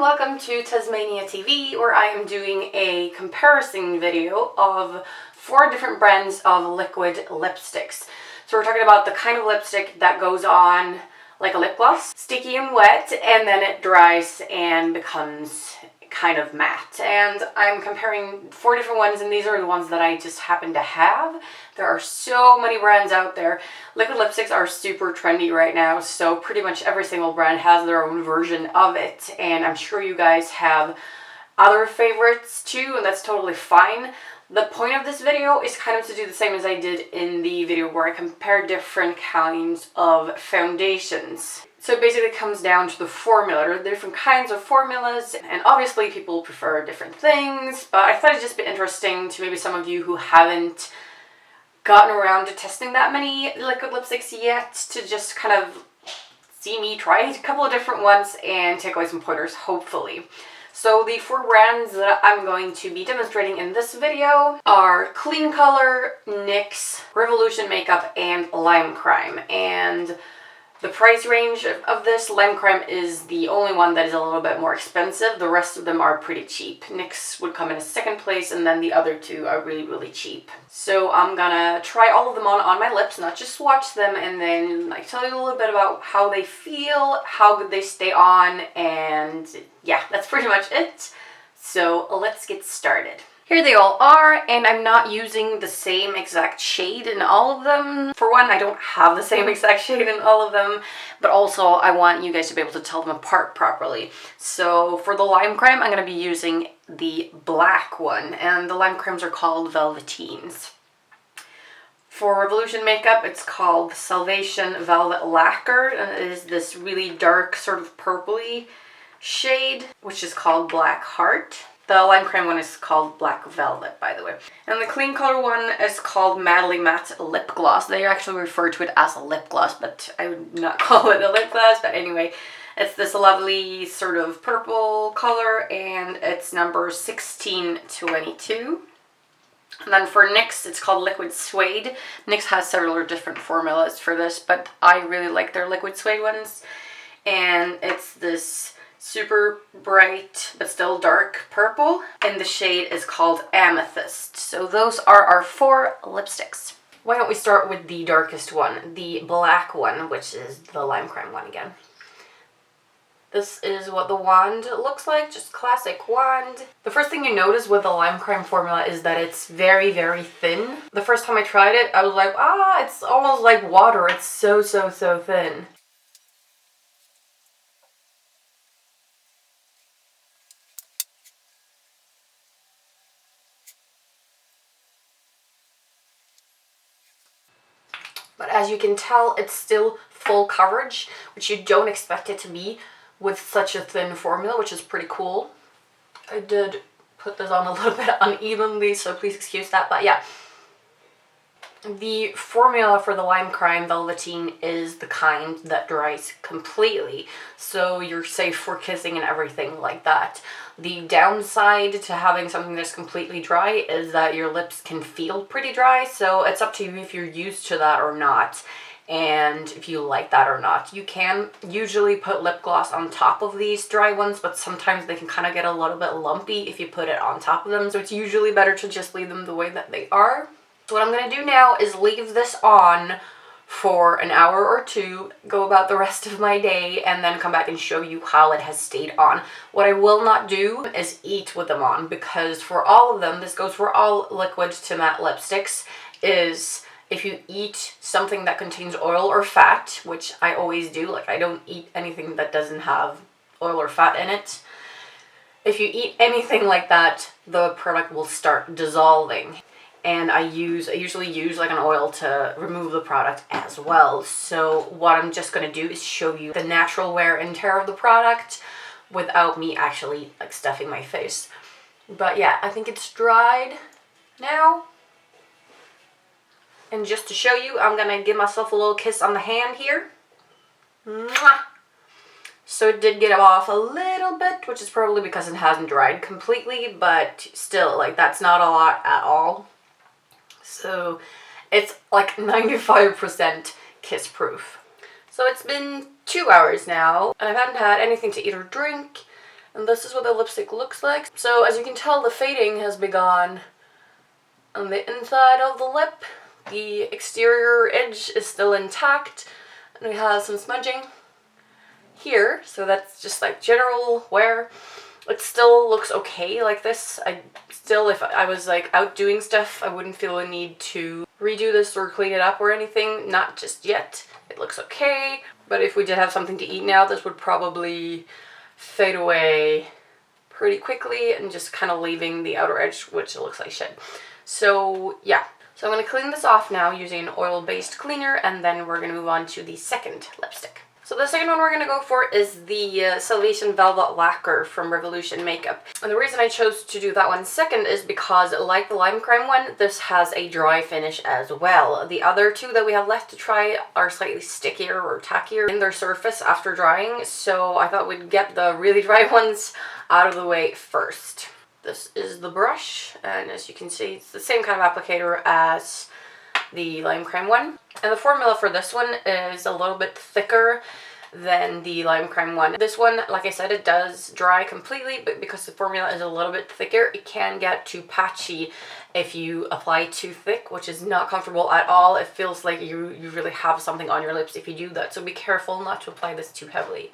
welcome to Tasmania TV, where I am doing a comparison video of 4 different brands of liquid lipsticks. So we're talking about the kind of lipstick that goes on like a lip gloss, sticky and wet, and then it dries and becomes kind of matte. And I'm comparing 4 different ones, and these are the ones that I just happen to have. There are so many brands out there. Liquid lipsticks are super trendy right now, so pretty much every single brand has their own version of it, and I'm sure you guys have other favorites too, and that's totally fine. The point of this video is kind of to do the same as I did in the video where I compare different kinds of foundations. So it basically comes down to the formula. There are different kinds of formulas, and obviously people prefer different things, but I thought it'd just be interesting to maybe some of you who haven't gotten around to testing that many liquid lipsticks yet, to just kind of see me try a couple of different ones and take away some pointers, hopefully. So the 4 brands that I'm going to be demonstrating in this video are Clean Color, NYX, Revolution Makeup, and Lime Crime. And the price range of this, Lime Crime is the only one that is a little bit more expensive. The rest of them are pretty cheap. NYX would come in a second place, and then the other 2 are really, really cheap. So I'm gonna try all of them on my lips, not just swatch them, and then tell you a little bit about how they feel, how good they stay on, and yeah, that's pretty much it. So let's get started. Here they all are, and I'm not using the same exact shade in all of them. For one, I don't have the same exact shade in all of them, but also I want you guys to be able to tell them apart properly. So for the Lime Crime, I'm going to be using the black one, and the Lime Crimes are called Velveteens. For Revolution Makeup, it's called Salvation Velvet Lacquer, and it is this really dark sort of purpley shade, which is called Black Heart. The Lime Crime one is called Black Velvet, by the way. And the Clean Color one is called Madly Matte Lip Gloss. They actually refer to it as a lip gloss, but I would not call it a lip gloss. But anyway, it's this lovely sort of purple color, and it's number 1622. And then for NYX, it's called Liquid Suede. NYX has several different formulas for this, but I really like their Liquid Suede ones. And it's this super bright but still dark purple, and the shade is called Amethyst. So those are our 4 lipsticks. Why don't we start with the darkest one, the black one, which is the Lime Crime one again. This is what the wand looks like, just classic wand. The first thing you notice with the Lime Crime formula is that it's very, very thin. The first time I tried it, I was like, it's almost like water. It's so thin. But as you can tell, it's still full coverage, which you don't expect it to be with such a thin formula, which is pretty cool. I did put this on a little bit unevenly, so please excuse that, but yeah. The formula for the Lime Crime Velveteen is the kind that dries completely, so you're safe for kissing and everything like that. The downside to having something that's completely dry is that your lips can feel pretty dry, so it's up to you if you're used to that or not, and if you like that or not. You can usually put lip gloss on top of these dry ones, but sometimes they can kind of get a little bit lumpy if you put it on top of them, so it's usually better to just leave them the way that they are. So what I'm going to do now is leave this on for an hour or 2, go about the rest of my day, and then come back and show you how it has stayed on. What I will not do is eat with them on, because for all of them, this goes for all liquid to matte lipsticks, is if you eat something that contains oil or fat, which I always do, like I don't eat anything that doesn't have oil or fat in it. If you eat anything like that, the product will start dissolving. And I usually use like an oil to remove the product as well. So what I'm just going to do is show you the natural wear and tear of the product without me actually like stuffing my face. But yeah, I think it's dried now. And just to show you, I'm going to give myself a little kiss on the hand here. Mwah! So it did get off a little bit, which is probably because it hasn't dried completely, but still, like, that's not a lot at all. So it's like 95% kiss proof. So it's been 2 hours now, and I haven't had anything to eat or drink. And this is what the lipstick looks like. So as you can tell, the fading has begun on the inside of the lip. The exterior edge is still intact, and we have some smudging here, so that's just like general wear. It still looks okay like this. If I was like out doing stuff, I wouldn't feel a need to redo this or clean it up or anything. Not just yet. It looks okay, but if we did have something to eat now, this would probably fade away pretty quickly and just kind of leaving the outer edge, which looks like shit. So yeah. So I'm going to clean this off now using an oil-based cleaner, and then we're going to move on to the second lipstick. So the second one we're going to go for is the Salvation Velvet Lacquer from Revolution Makeup. And the reason I chose to do that one second is because, like the Lime Crime one, this has a dry finish as well. The other two that we have left to try are slightly stickier or tackier in their surface after drying, so I thought we'd get the really dry ones out of the way first. This is the brush, and as you can see, it's the same kind of applicator as the Lime Crime one. And the formula for this one is a little bit thicker than the Lime Crime one. This one, like I said, it does dry completely, but because the formula is a little bit thicker, it can get too patchy if you apply too thick, which is not comfortable at all. It feels like you really have something on your lips if you do that, so be careful not to apply this too heavily.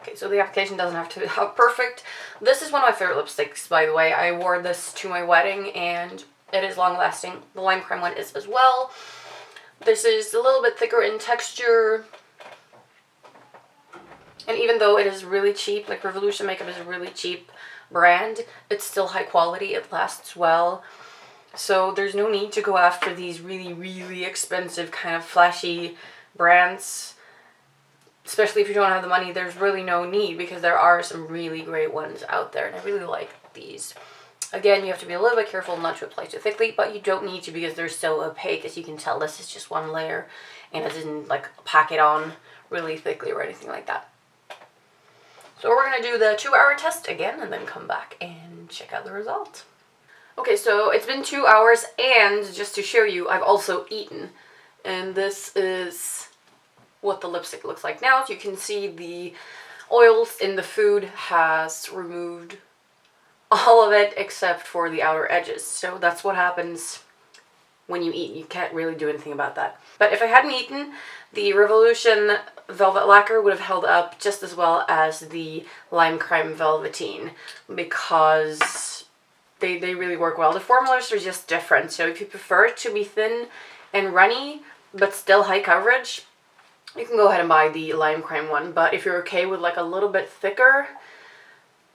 Okay, so the application doesn't have to be perfect. This is one of my favorite lipsticks, by the way. I wore this to my wedding, and it is long lasting. The Lime Crime one is as well. This is a little bit thicker in texture. And even though it is really cheap, like Revolution Makeup is a really cheap brand, it's still high quality. It lasts well. So there's no need to go after these really, really expensive kind of flashy brands. Especially if you don't have the money, there's really no need, because there are some really great ones out there, and I really like these. Again, you have to be a little bit careful not to apply too thickly, but you don't need to because they're so opaque. As you can tell, this is just one layer, and it didn't like pack it on really thickly or anything like that. So we're going to do the 2-hour test again, and then come back and check out the result. Okay, so it's been 2 hours, and just to show you, I've also eaten, and this is what the lipstick looks like now. So you can see the oils in the food has removed all of it except for the outer edges. So that's what happens when you eat. You can't really do anything about that. But if I hadn't eaten, the Revolution Velvet Lacquer would have held up just as well as the Lime Crime Velveteen, because they really work well. The formulas are just different. So if you prefer it to be thin and runny but still high coverage, you can go ahead and buy the Lime Crime one. But if you're okay with like a little bit thicker,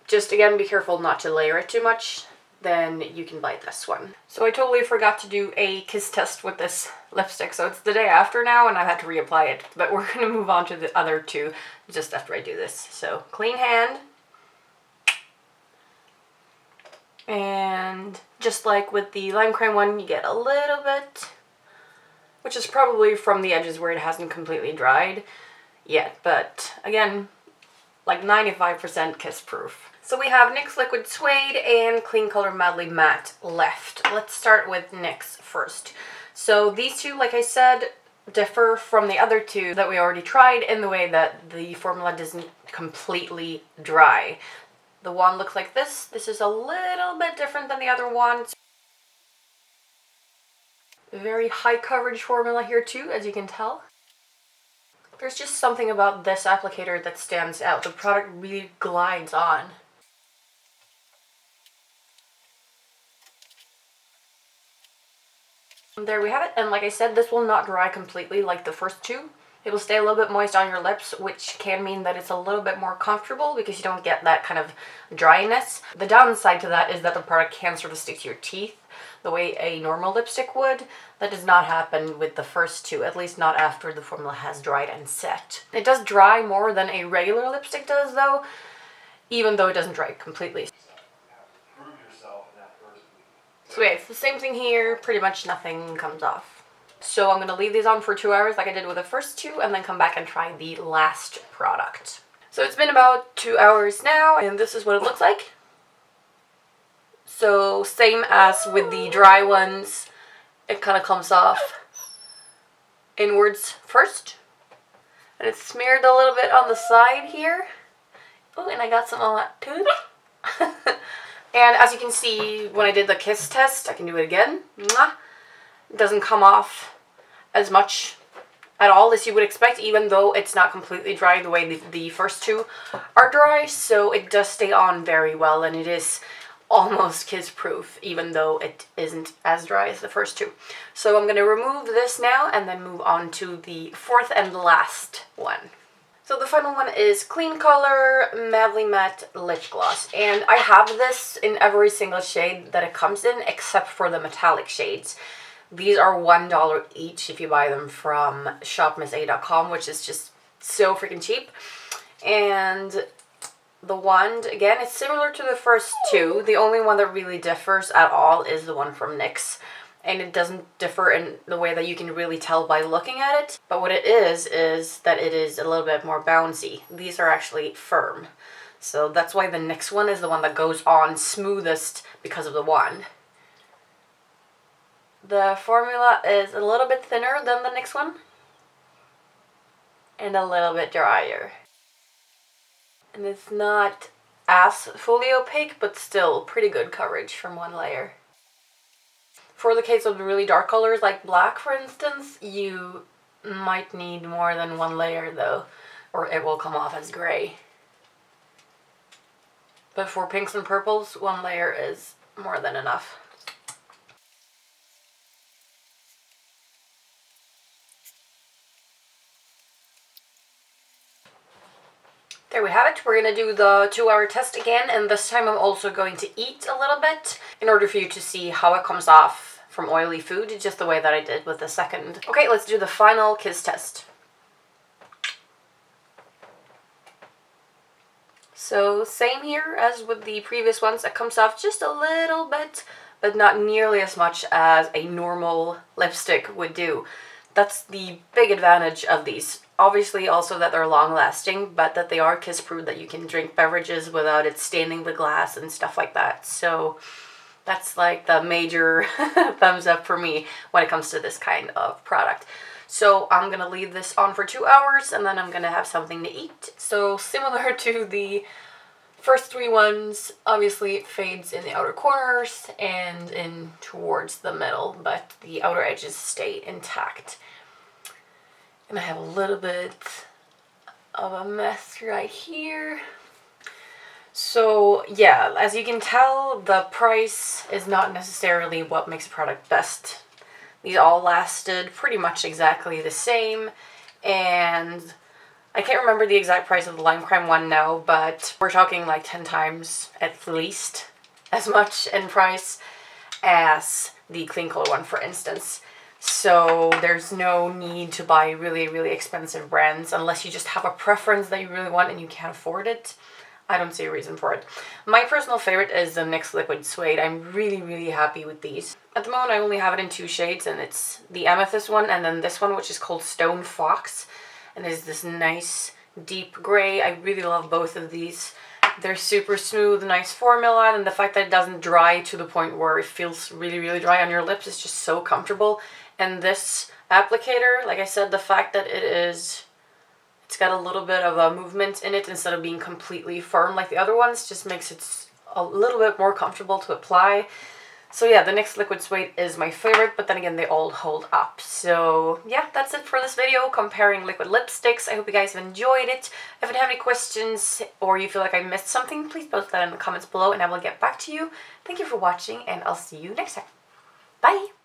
just again be careful not to layer it too much, then you can buy this one. So I totally forgot to do a kiss test with this lipstick, so it's the day after now and I've had to reapply it. But we're going to move on to the other two just after I do this. So clean hand. And just like with the Lime Crime one, you get a little bit, which is probably from the edges where it hasn't completely dried yet. But again, like 95% kiss proof. So we have NYX Liquid Suede and Clean Color Madly Matte left. Let's start with NYX first. So these two, like I said, differ from the other two that we already tried in the way that the formula doesn't completely dry. The one looks like this. This is a little bit different than the other one. Very high coverage formula here too, as you can tell. There's just something about this applicator that stands out. The product really glides on. There we have it, and like I said, this will not dry completely like the first two. It will stay a little bit moist on your lips, which can mean that it's a little bit more comfortable because you don't get that kind of dryness. The downside to that is that the product can sort of stick to your teeth the way a normal lipstick would. That does not happen with the first two, at least not after the formula has dried and set. It does dry more than a regular lipstick does though, even though it doesn't dry completely. So yeah, it's the same thing here, pretty much nothing comes off. So I'm going to leave these on for 2 hours like I did with the first two, and then come back and try the last product. So it's been about 2 hours now, and this is what it looks like. So same as with the dry ones, it kind of comes off inwards first. And it's smeared a little bit on the side here. Oh, and I got some on that tooth. And as you can see, when I did the kiss test, I can do it again. Mwah. It doesn't come off as much at all as you would expect, even though it's not completely dry the way the first two are dry. So it does stay on very well, and it is almost kiss proof, even though it isn't as dry as the first two. So I'm going to remove this now and then move on to the fourth and last one. So the final one is Clean Color Madly Matte Lip Gloss, and I have this in every single shade that it comes in except for the metallic shades. These are $1 each if you buy them from shopmissa.com, which is just so freaking cheap. And the wand, again, it's similar to the first two. The only one that really differs at all is the one from NYX. And it doesn't differ in the way that you can really tell by looking at it. But what it is that it is a little bit more bouncy. These are actually firm. So that's why the NYX one is the one that goes on smoothest because of the wand. The formula is a little bit thinner than the NYX one. And a little bit drier. And it's not as fully opaque, but still pretty good coverage from one layer. For the case of the really dark colors, like black for instance, you might need more than one layer though, or it will come off as gray. But for pinks and purples, one layer is more than enough. There we have it. We're going to do the 2-hour test again, and this time I'm also going to eat a little bit in order for you to see how it comes off from oily food, just the way that I did with the second. Okay, let's do the final kiss test. So same here as with the previous ones, it comes off just a little bit, but not nearly as much as a normal lipstick would do. That's the big advantage of these. Obviously also that they're long lasting, but that they are kiss proof, that you can drink beverages without it staining the glass and stuff like that. So that's like the major thumbs up for me when it comes to this kind of product. So I'm going to leave this on for 2 hours and then I'm going to have something to eat. So similar to the first three ones, obviously it fades in the outer corners and in towards the middle, but the outer edges stay intact. And I have a little bit of a mess right here. So yeah, as you can tell, the price is not necessarily what makes a product best. These all lasted pretty much exactly the same, and I can't remember the exact price of the Lime Crime one now, but we're talking like 10 times at least as much in price as the Clean Color one, for instance. So there's no need to buy really, really expensive brands unless you just have a preference that you really want and you can't afford it. I don't see a reason for it. My personal favorite is the NYX Liquid Suede. I'm really, really happy with these. At the moment I only have it in 2 shades, and it's the amethyst one and then this one, which is called Stone Fox. And it's this nice deep gray. I really love both of these. They're super smooth, nice formula, and the fact that it doesn't dry to the point where it feels really, really dry on your lips is just so comfortable. And this applicator, like I said, the fact that it's got a little bit of a movement in it instead of being completely firm like the other ones, just makes it a little bit more comfortable to apply. So yeah, the NYX Liquid Suede is my favorite, but then again, they all hold up. So yeah, that's it for this video comparing liquid lipsticks. I hope you guys have enjoyed it. If you have any questions or you feel like I missed something, please post that in the comments below and I will get back to you. Thank you for watching, and I'll see you next time. Bye!